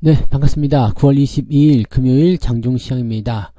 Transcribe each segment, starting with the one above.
네, 반갑습니다. 9월 22일 금요일 장중시장입니다.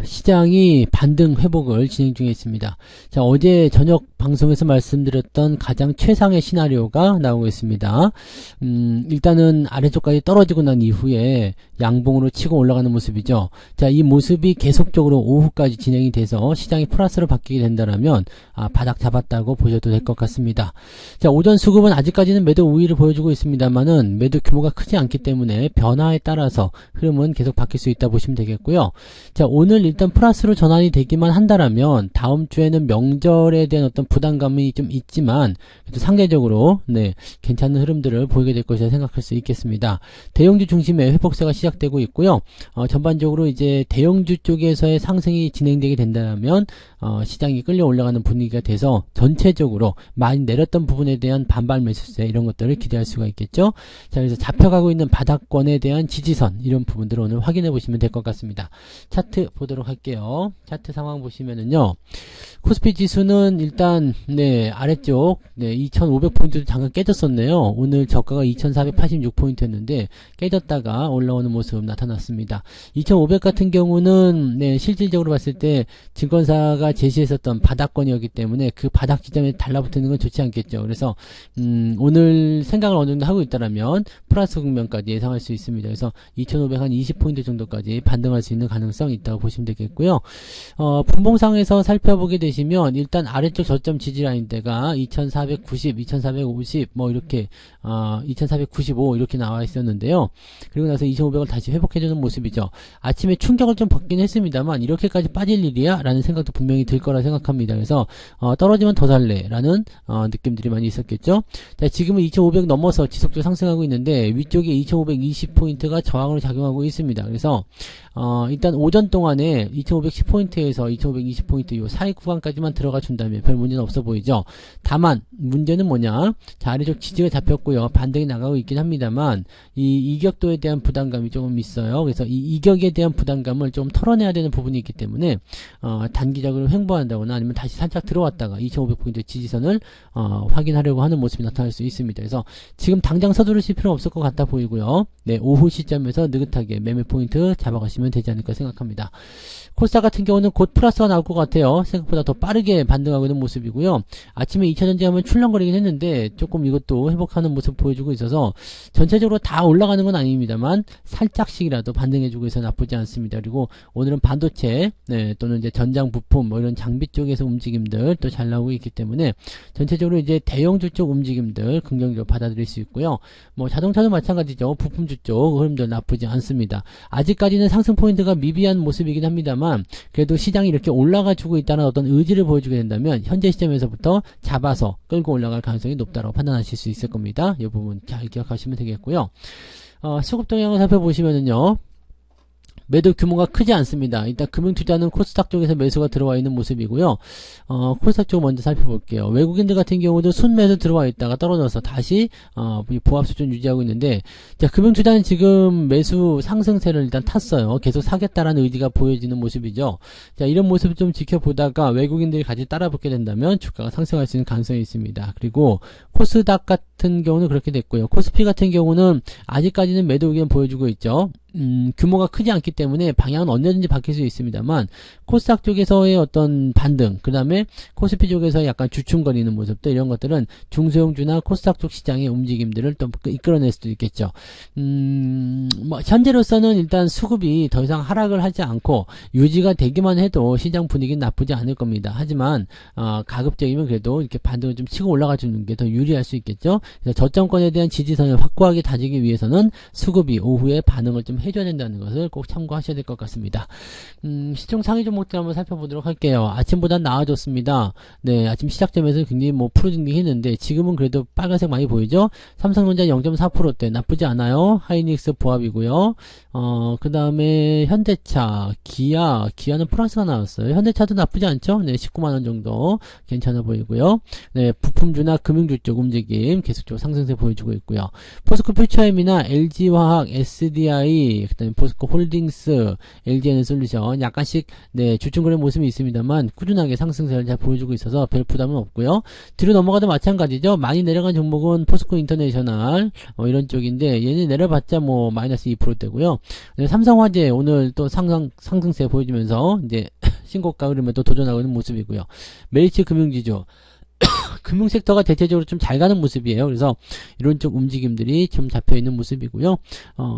시장이 반등 회복을 진행 중에 있습니다. 자, 어제 저녁 방송에서 말씀드렸던 가장 최상의 시나리오가 나오고 있습니다. 일단은 아래쪽까지 떨어지고 난 이후에 양봉으로 치고 올라가는 모습이죠. 자, 이 모습이 계속적으로 오후까지 진행이 돼서 시장이 플러스로 바뀌게 된다면 바닥 잡았다고 보셔도 될 것 같습니다. 자, 오전 수급은 아직까지는 매도 우위를 보여주고 있습니다만은 매도 규모가 크지 않기 때문에 변화에 따라서 흐름은 계속 바뀔 수 있다 보시면 되겠고요. 자, 오늘 일단 플러스로 전환이 되기만 한다라면 다음 주에는 명절에 대한 어떤 부담감이 좀 있지만 그래도 상대적으로 괜찮은 흐름들을 보이게 될 것이라 생각할 수 있겠습니다. 대형주 중심의 회복세가 시작되고 있고요. 전반적으로 이제 대형주 쪽에서의 상승이 진행되게 된다면 시장이 끌려 올라가는 분위기가 돼서 전체적으로 많이 내렸던 부분에 대한 반발 매수세 이런 것들을 기대할 수가 있겠죠. 자, 그래서 잡혀가고 있는 바닥권에 대한 지지선 이런 부분들을 오늘 확인해 보시면 될 것 같습니다. 차트 보도록 할게요. 차트 상황 보시면은요, 코스피 지수는 일단 아래쪽 2500포인트도 잠깐 깨졌었네요. 오늘 저가가 2486포인트였는데 깨졌다가 올라오는 모습 나타났습니다. 2500 같은 경우는 실질적으로 봤을 때 증권사가 제시했었던 바닥권이었기 때문에 그 바닥 지점에 달라붙는 건 좋지 않겠죠. 그래서 오늘 생각을 어느 정도 하고 있다라면 플러스 국면까지 예상할 수 있습니다. 그래서 2500 한 20포인트 정도까지 반등할 수 있는 가능성이 있다고 보시면 되겠고요. 분봉상에서 살펴보게 되시면 일단 아래쪽 저점 지지라인대가 2490, 2450 뭐 이렇게 2495 이렇게 나와 있었는데요. 그리고 나서 2500을 다시 회복해주는 모습이죠. 아침에 충격을 좀 받긴 했습니다만 이렇게까지 빠질 일이야? 라는 생각도 분명히 들 거라 생각합니다. 그래서 떨어지면 더 살래 라는 느낌들이 많이 있었겠죠. 자, 지금은 2500 넘어서 지속적으로 상승하고 있는데 위쪽에 2520포인트가 저항으로 작용하고 있습니다. 그래서 일단 오전 동안에 2510포인트에서 2520포인트 요 사이 구간까지만 들어가 준다면 별 문제는 없어 보이죠. 다만 문제는 뭐냐, 자, 아래쪽 지지가 잡혔고요. 반등이 나가고 있긴 합니다만 이 이격도에 대한 부담감이 조금 있어요. 그래서 이 이격에 대한 부담감을 좀 털어내야 되는 부분이 있기 때문에 단기적으로 횡보한다거나 아니면 다시 살짝 들어왔다가 2500포인트 지지선을 확인하려고 하는 모습이 나타날 수 있습니다. 그래서 지금 당장 서두르실 필요는 없을 것 같아 보이고요. 오후 시점에서 느긋하게 매매 포인트 잡아가시면 되지 않을까 생각합니다. 코스닥 같은 경우는 곧 플러스가 나올 것 같아요. 생각보다 더 빠르게 반등하고 있는 모습이고요. 아침에 2차전지 하면 출렁거리긴 했는데 조금 이것도 회복하는 모습 보여주고 있어서 전체적으로 다 올라가는 건 아닙니다만 살짝씩이라도 반등해주고 있어 나쁘지 않습니다. 그리고 오늘은 반도체 또는 이제 전장 부품 뭐 이런 장비 쪽에서 움직임들 또 잘 나오고 있기 때문에 전체적으로 이제 대형주 쪽 움직임들 긍정적으로 받아들일 수 있고요. 뭐 자동차도 마찬가지죠. 부품주 쪽 흐름도 나쁘지 않습니다. 아직까지는 상승 포인트가 미비한 모습이긴 합니다만 그래도 시장이 이렇게 올라가 주고 있다는 어떤 의지를 보여주게 된다면 현재 시점에서부터 잡아서 끌고 올라갈 가능성이 높다고 판단하실 수 있을 겁니다. 이 부분 잘 기억하시면 되겠고요. 수급 동향을 살펴보시면은요, 매도 규모가 크지 않습니다. 일단 금융투자는 코스닥 쪽에서 매수가 들어와 있는 모습이고요. 코스닥 쪽 먼저 살펴볼게요. 외국인들 같은 경우도 순매수 들어와 있다가 떨어져서 다시 보합 수준 유지하고 있는데, 자, 금융투자는 지금 매수 상승세를 일단 탔어요. 계속 사겠다라는 의지가 보여지는 모습이죠. 자, 이런 모습을 좀 지켜보다가 외국인들이 같이 따라붙게 된다면 주가가 상승할 수 있는 가능성이 있습니다. 그리고 코스닥 같은 경우는 그렇게 됐고요. 코스피 같은 경우는 아직까지는 매도 의견 보여주고 있죠. 규모가 크지 않기 때문에 방향은 언제든지 바뀔 수 있습니다만 코스닥 쪽에서의 어떤 반등, 그 다음에 코스피 쪽에서 약간 주춤거리는 모습들 이런 것들은 중소형주나 코스닥 쪽 시장의 움직임들을 또 이끌어낼 수도 있겠죠. 뭐 현재로서는 일단 수급이 더 이상 하락을 하지 않고 유지가 되기만 해도 시장 분위기는 나쁘지 않을 겁니다. 하지만 가급적이면 그래도 이렇게 반등을 좀 치고 올라가 주는 게 더 유리할 수 있겠죠. 그래서 저점권에 대한 지지선을 확고하게 다지기 위해서는 수급이 오후에 반응을 좀 해줘야 된다는 것을 꼭 참고하셔야 될 것 같습니다. 시총 상위 종목들 한번 살펴보도록 할게요. 아침보다 나아졌습니다. 네, 아침 시작점에서 굉장히 프로징딩했는데 지금은 그래도 빨간색 많이 보이죠? 삼성전자 0.4%대 나쁘지 않아요. 하이닉스 보합이고요. 그 다음에 현대차, 기아는 플러스가 나왔어요. 현대차도 나쁘지 않죠? 네, 19만원 정도 괜찮아 보이고요. 네, 부품주나 금융주 쪽 움직임 계속 계속적으로 상승세 보여주고 있고요. 포스코 퓨처엠이나 LG화학, SDI, 그다음에 포스코 홀딩스, LG에너솔루션 약간씩 네, 주춤거리는 모습이 있습니다만 꾸준하게 상승세를 잘 보여주고 있어서 별 부담은 없고요. 뒤로 넘어가도 마찬가지죠. 많이 내려간 종목은 포스코 인터내셔널 이런 쪽인데 얘는 내려봤자 뭐 마이너스 2%대고요. 삼성화재 오늘 또 상승세 보여주면서 이제 신고가 흐름에 또 도전하고 있는 모습이고요. 메리츠 금융지주 금융섹터가 대체적으로 좀 잘 가는 모습이에요. 그래서 이런 쪽 움직임들이 좀 잡혀 있는 모습이고요.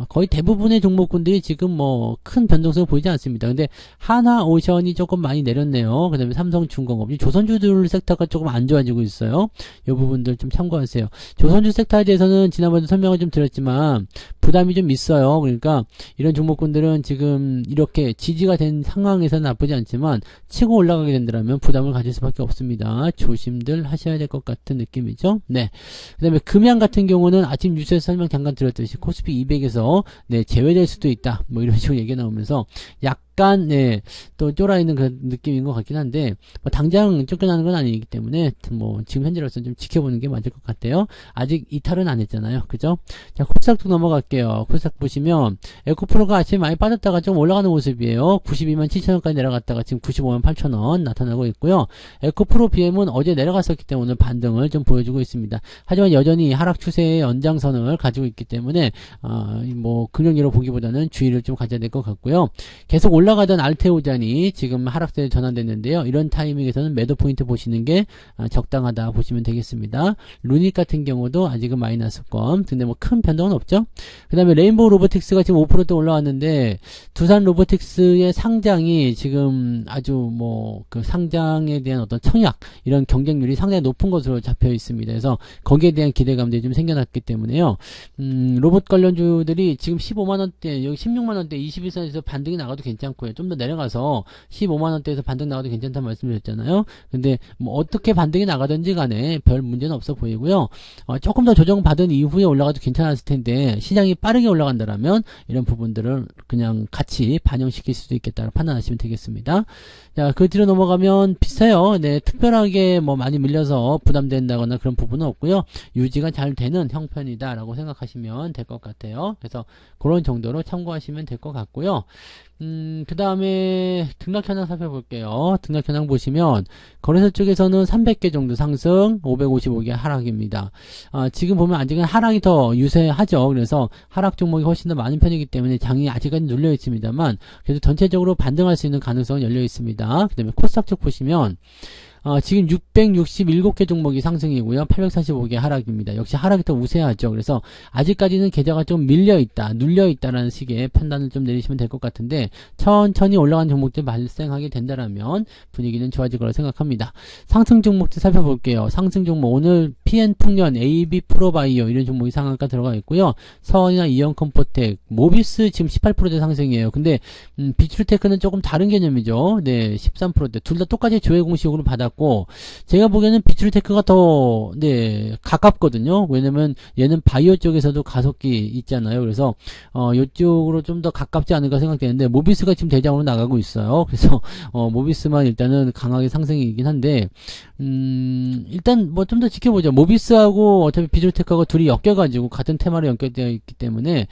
거의 대부분의 종목군들이 지금 뭐 큰 변동성을 보이지 않습니다. 근데 하나오션이 조금 많이 내렸네요. 그 다음에 삼성중공업, 조선주들 섹터가 조금 안 좋아지고 있어요. 이 부분들 좀 참고하세요. 조선주 섹터에 대해서는 지난번에 설명을 좀 드렸지만 부담이 좀 있어요. 그러니까 이런 종목군들은 지금 이렇게 지지가 된 상황에서는 나쁘지 않지만 치고 올라가게 된다면 부담을 가질 수밖에 없습니다. 조심들 하셔야 될 것 같은 느낌이죠. 네. 그 다음에 금양 같은 경우는 아침 뉴스에서 설명 잠깐 드렸듯이 코스피 200에서 네, 제외될 수도 있다. 뭐 이런 식으로 얘기 나오면서 약간 네, 또 쫄아있는 그런 느낌인 것 같긴 한데 뭐 당장 쫓겨나는 건 아니기 때문에 뭐 지금 현재로서는 좀 지켜보는 게 맞을 것 같아요. 아직 이탈은 안 했잖아요. 그죠? 자, 코스닥도 넘어갈게요. 코스닥 보시면 에코프로가 아침에 많이 빠졌다가 좀 올라가는 모습이에요. 92만 7천원까지 내려갔다가 지금 95만 8천원 나타나고 있고요. 에코프로 BM은 어제 내려갔었기 때문에 오늘 반등을 좀 보여주고 있습니다. 하지만 여전히 하락 추세의 연장선을 가지고 있기 때문에 뭐 금융위로 보기보다는 주의를 좀 가져야 될 것 같고요. 계속 올라가던 알테오잔이 지금 하락세에 전환됐는데요. 이런 타이밍에서는 매도 포인트 보시는 게 적당하다 보시면 되겠습니다. 루닛 같은 경우도 아직은 마이너스권. 근데 뭐 큰 변동은 없죠. 그 다음에 레인보우 로보틱스가 지금 5% 올라왔는데 두산 로보틱스의 상장이 지금 아주 뭐 그 상장에 대한 어떤 청약 이런 경쟁률이 상당히 높은 것으로 잡혀 있습니다. 그래서 거기에 대한 기대감들이 좀 생겨났기 때문에요. 로봇 관련주들이 지금 15만원대 여기 16만원대 21선에서 반등이 나가도 괜찮고요. 좀 더 내려가서 15만원대에서 반등 나가도 괜찮다는 말씀드렸잖아요. 근데 뭐 어떻게 반등이 나가든지 간에 별 문제는 없어 보이고요. 조금 더 조정받은 이후에 올라가도 괜찮았을 텐데 시장이 빠르게 올라간다라면 이런 부분들을 그냥 같이 반영시킬 수도 있겠다고 판단하시면 되겠습니다. 자, 그 뒤로 넘어가면 비슷해요. 네, 특별하게 뭐 많이 밀려서 부담된다거나 그런 부분은 없고요. 유지가 잘 되는 형편이다라고 생각하시면 될 것 같아요. 그래서 그런 정도로 참고하시면 될 것 같고요. 그 다음에 등락 현황 살펴볼게요. 등락 현황 보시면 거래소 쪽에서는 300개 정도 상승, 555개 하락입니다. 지금 보면 아직은 하락이 더 유세하죠. 그래서 하락 종목이 훨씬 더 많은 편이기 때문에 장이 아직까지 눌려 있습니다만 그래도 전체적으로 반등할 수 있는 가능성은 열려 있습니다. 그 다음에 코스닥 쪽 보시면 지금 667개 종목이 상승이고요. 845개 하락입니다. 역시 하락이 더 우세하죠. 그래서 아직까지는 계좌가 좀 밀려있다, 눌려있다라는 식의 판단을 좀 내리시면 될 것 같은데 천천히 올라간 종목들 발생하게 된다라면 분위기는 좋아질 거라 생각합니다. 상승 종목들 살펴볼게요. 상승 종목 오늘 PN풍년, AB 프로바이오 이런 종목이 상한가 들어가 있고요. 서원이나 이영컴포텍, 모비스 지금 18%대 상승이에요. 근데 비트루테크는 조금 다른 개념이죠. 네, 13%대. 둘 다 똑같이 조회 공식으로 받았고 제가 보기에는 비트루테크가 더 네, 가깝거든요. 왜냐면 얘는 바이오 쪽에서도 가속기 있잖아요. 그래서 이쪽으로 좀 더 가깝지 않을까 생각되는데 모비스가 지금 대장으로 나가고 있어요. 그래서 모비스만 일단은 강하게 상승이긴 한데 일단 뭐 좀 더 지켜보죠. 모비스하고 어차피 비트루테크하고 둘이 엮여가지고 같은 테마로 연결되어 있기 때문에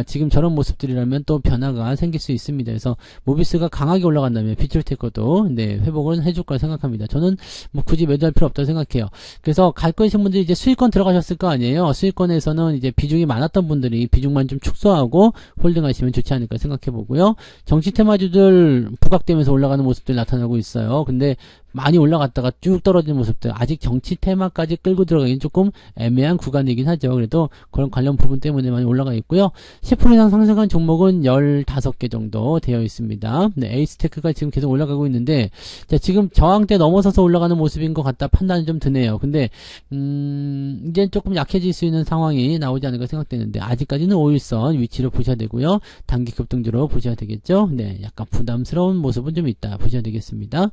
지금 저런 모습들이라면 또 변화가 생길 수 있습니다. 그래서 모비스가 강하게 올라간다면 비트루테크도 네, 회복을 해줄 거라 생각합니다. 저는 뭐 굳이 매도할 필요 없다고 생각해요. 그래서 갈 거이신 분들이 이제 수익권 들어가셨을 거 아니에요. 수익권에서는 이제 비중이 많았던 분들이 비중만 좀 축소하고 홀딩하시면 좋지 않을까 생각해 보고요. 정치 테마주들 부각되면서 올라가는 모습들 나타나고 있어요. 근데 많이 올라갔다가 쭉 떨어지는 모습들 아직 정치 테마까지 끌고 들어가기는 조금 애매한 구간이긴 하죠. 그래도 그런 관련 부분 때문에 많이 올라가 있고요. 10% 이상 상승한 종목은 15개 정도 되어 있습니다. 네, 에이스테크가 지금 계속 올라가고 있는데 자, 지금 저항대 넘어서서 올라가는 모습인 것 같다 판단이 좀 드네요. 근데 이제 조금 약해질 수 있는 상황이 나오지 않을까 생각되는데 아직까지는 5일선 위치로 보셔야 되고요. 단기 급등주로 보셔야 되겠죠. 네, 약간 부담스러운 모습은 좀 있다 보셔야 되겠습니다.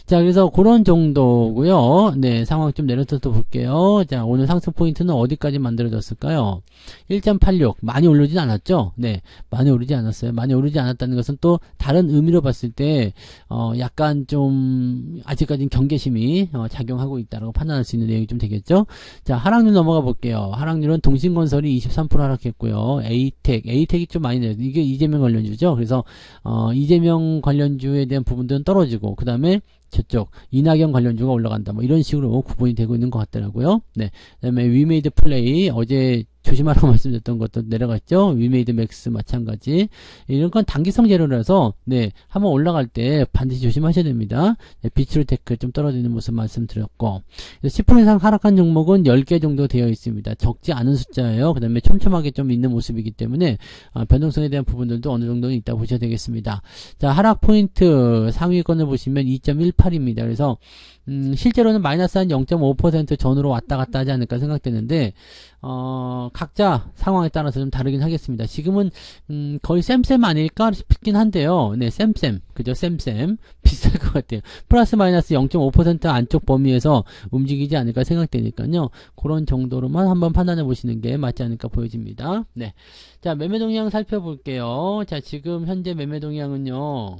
자, 그래서 그래서 그런 정도고요. 네, 상황 좀 내려서 또 볼게요. 자, 오늘 상승 포인트는 어디까지 만들어졌을까요? 1.86 많이 오르진 않았죠? 네, 많이 오르지 않았어요. 많이 오르지 않았다는 것은 또 다른 의미로 봤을 때 약간 좀 아직까지는 경계심이 작용하고 있다고 판단할 수 있는 내용이 좀 되겠죠? 자, 하락률 넘어가 볼게요. 하락률은 동신건설이 23% 하락했고요. 에이텍이 좀 많이 내요. 이게 이재명 관련주죠. 그래서 이재명 관련주에 대한 부분들은 떨어지고 그 다음에 저쪽 이낙연 관련주가 올라간다. 뭐 이런 식으로 구분이 되고 있는 것 같더라고요. 네, 그다음에 위메이드 플레이 어제 조심하라고 말씀드렸던 것도 내려갔죠. 위메이드 맥스 마찬가지. 이런 건 단기성 재료라서 네, 한번 올라갈 때 반드시 조심하셔야 됩니다. 네, 비추르테크 좀 떨어지는 모습 말씀드렸고 10% 이상 하락한 종목은 10개 정도 되어 있습니다. 적지 않은 숫자예요. 그 다음에 촘촘하게 좀 있는 모습이기 때문에 변동성에 대한 부분들도 어느 정도는 있다 보셔야 되겠습니다. 자, 하락 포인트 상위권을 보시면 2.18입니다. 그래서 실제로는 마이너스 한 0.5% 전으로 왔다 갔다 하지 않을까 생각되는데 각자 상황에 따라서 좀 다르긴 하겠습니다. 지금은 거의 쌤쌤 아닐까 싶긴 한데요. 네, 쌤쌤 그죠? 쌤쌤 비쌀 것 같아요. 플러스 마이너스 0.5% 안쪽 범위에서 움직이지 않을까 생각되니까요. 그런 정도로만 한번 판단해 보시는 게 맞지 않을까 보여집니다. 네, 자, 매매 동향 살펴볼게요. 자, 지금 현재 매매 동향은요.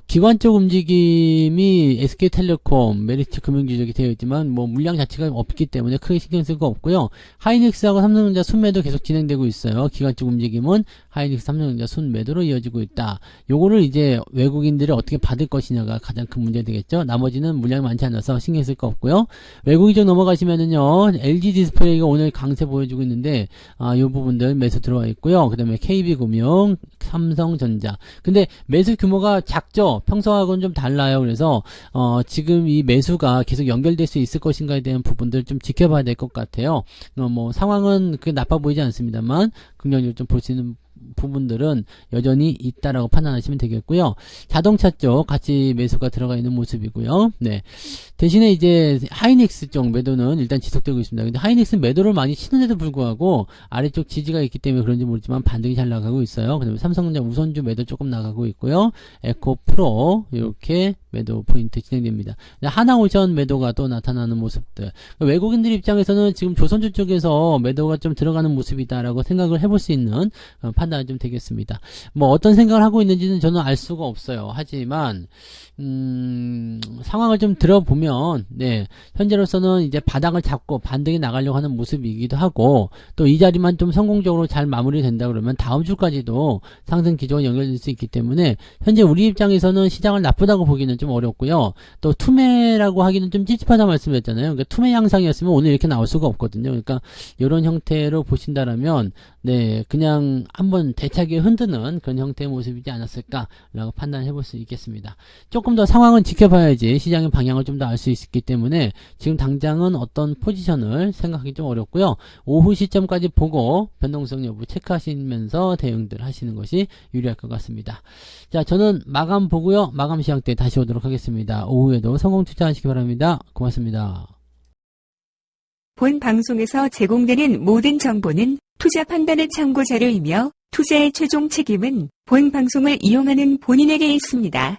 기관 쪽 움직임이 SK텔레콤, 메리츠 금융주적이 되어 있지만, 뭐, 물량 자체가 없기 때문에 크게 신경 쓸 거 없고요. 하이닉스하고 삼성전자 순매도 계속 진행되고 있어요. 기관 쪽 움직임은 하이닉스, 삼성전자 순매도로 이어지고 있다. 요거를 이제 외국인들이 어떻게 받을 것이냐가 가장 큰 문제 되겠죠. 나머지는 물량이 많지 않아서 신경 쓸 거 없고요. 외국인 쪽 넘어가시면은요, LG 디스플레이가 오늘 강세 보여주고 있는데, 요 부분들 매수 들어와 있고요. 그 다음에 KB금융, 삼성전자. 근데 매수 규모가 작죠. 평소하고는 좀 달라요. 그래서 지금 이 매수가 계속 연결될 수 있을 것인가에 대한 부분들 좀 지켜봐야 될 것 같아요. 뭐 상황은 그게 나빠 보이지 않습니다만 긍정적으로 좀 볼 수 있는 부분들은 여전히 있다라고 판단하시면 되겠고요. 자동차 쪽 같이 매수가 들어가 있는 모습이고요. 네. 대신에 이제 하이닉스 쪽 매도는 일단 지속되고 있습니다. 근데 하이닉스 매도를 많이 치는데도 불구하고 아래쪽 지지가 있기 때문에 그런지 모르지만 반등이 잘 나가고 있어요. 그다음에 삼성전자 우선주 매도 조금 나가고 있고요. 에코프로 이렇게 매도 포인트 진행됩니다. 하나오션 매도가 또 나타나는 모습들. 외국인들 입장에서는 지금 조선주 쪽에서 매도가 좀 들어가는 모습이다라고 생각을 해볼 수 있는 판단이 좀 되겠습니다. 뭐 어떤 생각을 하고 있는지는 저는 알 수가 없어요. 하지만 상황을 좀 들어보면 네, 현재로서는 이제 바닥을 잡고 반등이 나가려고 하는 모습이기도 하고 또 이 자리만 좀 성공적으로 잘 마무리된다 그러면 다음 주까지도 상승 기조가 연결될 수 있기 때문에 현재 우리 입장에서는 시장을 나쁘다고 보기는 좀 어렵고요. 또 투매라고 하기는 좀 찝찝하다 말씀드렸잖아요. 그러니까 투매 양상이었으면 오늘 이렇게 나올 수가 없거든요. 그러니까 이런 형태로 보신다라면 네, 그냥 한번 대차게 흔드는 그런 형태의 모습이지 않았을까라고 판단해 볼 수 있겠습니다. 조금 더 상황은 지켜봐야지 시장의 방향을 좀 더 알 수 있기 때문에 지금 당장은 어떤 포지션을 생각하기 좀 어렵고요. 오후 시점까지 보고 변동성 여부 체크하시면서 대응들 하시는 것이 유리할 것 같습니다. 자, 저는 마감 보고요. 마감 시작 때 다시 오도록 하겠습니다. 오후에도 성공 투자하시기 바랍니다. 고맙습니다. 본 방송에서 제공되는 모든 정보는 투자 판단의 참고 자료이며 투자의 최종 책임은 본 방송을 이용하는 본인에게 있습니다.